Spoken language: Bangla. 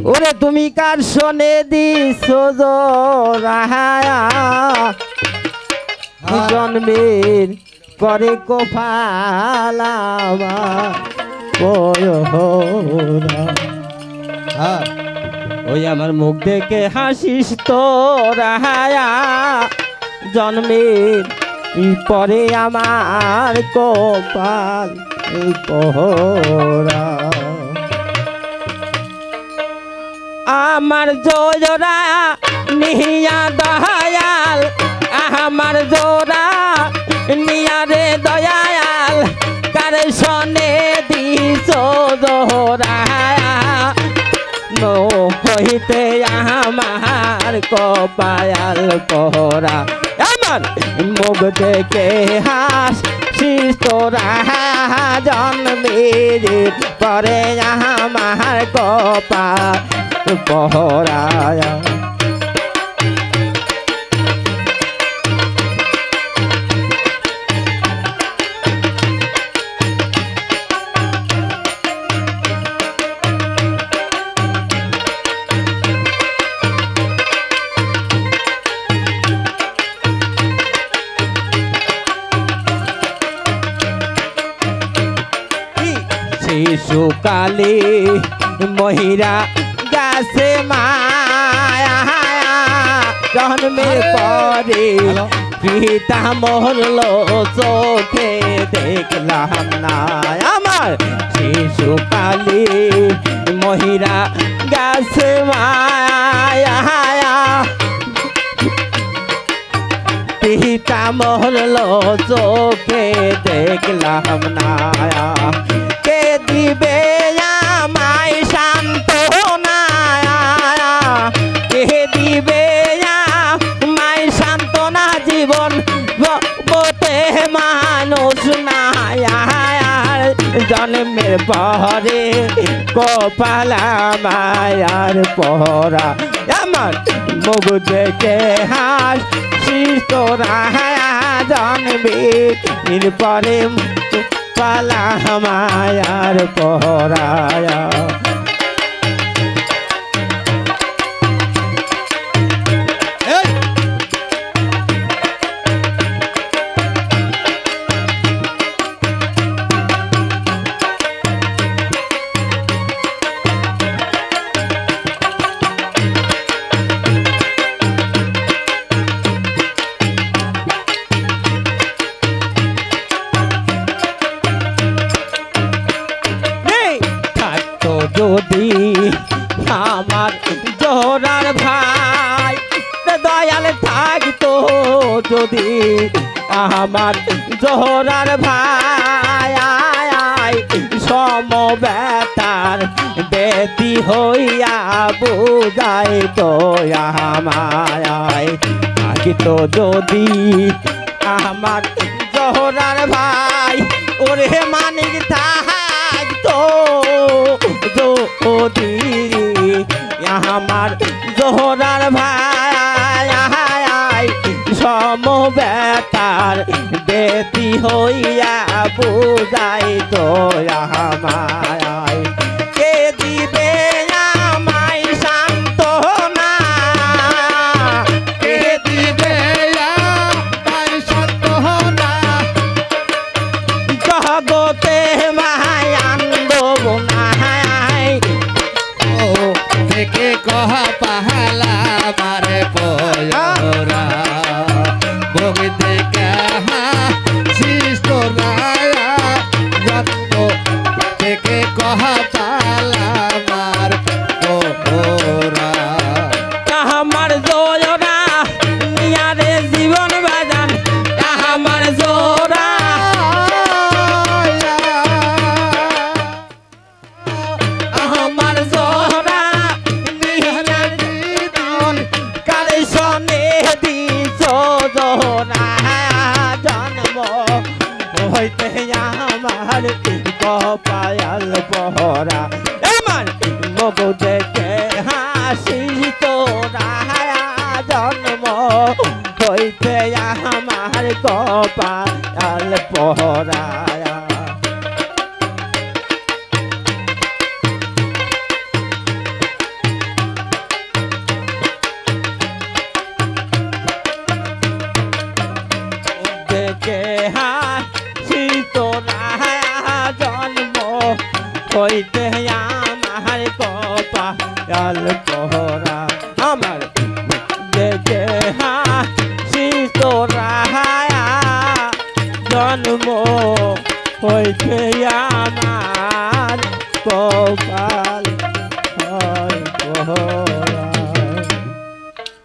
ওরে তুমি কার শোনে দিছো জোড়ায়া জন্মের করে কোফালামা ওই আমার মুখ দেখে হাসিস তোরায়া জন্মের পরে আমার কপাল পোহরা আমার জোড়া নিয়া দয়াল আমার জোড়া নিয়া রে দয়াল কার শোনে দিছ জোড়া হইতে আমার কপাল পোহরা আমার মুখ দেখে হাসিস তোরা জন্মের পরে আমার কপাল পোহরা শিশুকালে মহিরা গাছে মায়া জন্মের পরে পিতা মরল চোখে দেখলাম না আমার শিশুকালে মহিরা গাছে মায়া পিতা মরল চোখে দেখলাম না কে দিবে আমায় সান্ত্বনা কে দিবে আমায় সান্ত্বনা জীবন বতে মানুষ না জন্মের পরে কপাল মায়ার পহরা আমার মুখ দেখে হাসিস তোরা জন্মের পরে পালা মায়ার পহরায়া যদি আমার জোড়ার ভাই দয়াল থাকতো যদি আমার জোড়ার ভাই সমবেতার বেতি হইয়া বুঝাই তো আমায় থাকিতো যদি আমার জোড়ার ভাই ওরে মানিক থাকতো যদি আমার জোহরার ভাই সমবেতার বেতি হইয়া বুঝাই তো আমায় কে দিবে আমায় সান্ত্বনা কে দিবে আমায় সান্ত্বনা জগতে থেকে কহা পাহালা মারে পয়রা ভোগ দেখে হাসিস তোরা জন্ম থেকে কহা পালা মার পোহরা আমার জোড়া নিয়া রে জীবন বাজান আমার জোড়া আমার জোড়া জন্ম হইতে আমার কপাল পহরা এমন মুখ দেখে হাসিস তোরা জন্ম হইতে আমার কপাল পহরা দেখে হাসি তোরা জন্ম হইতে আমার কপাল পোড়া আমার দেখে হাসি তোরা জন্ম হইতে আমার কপাল পোড়া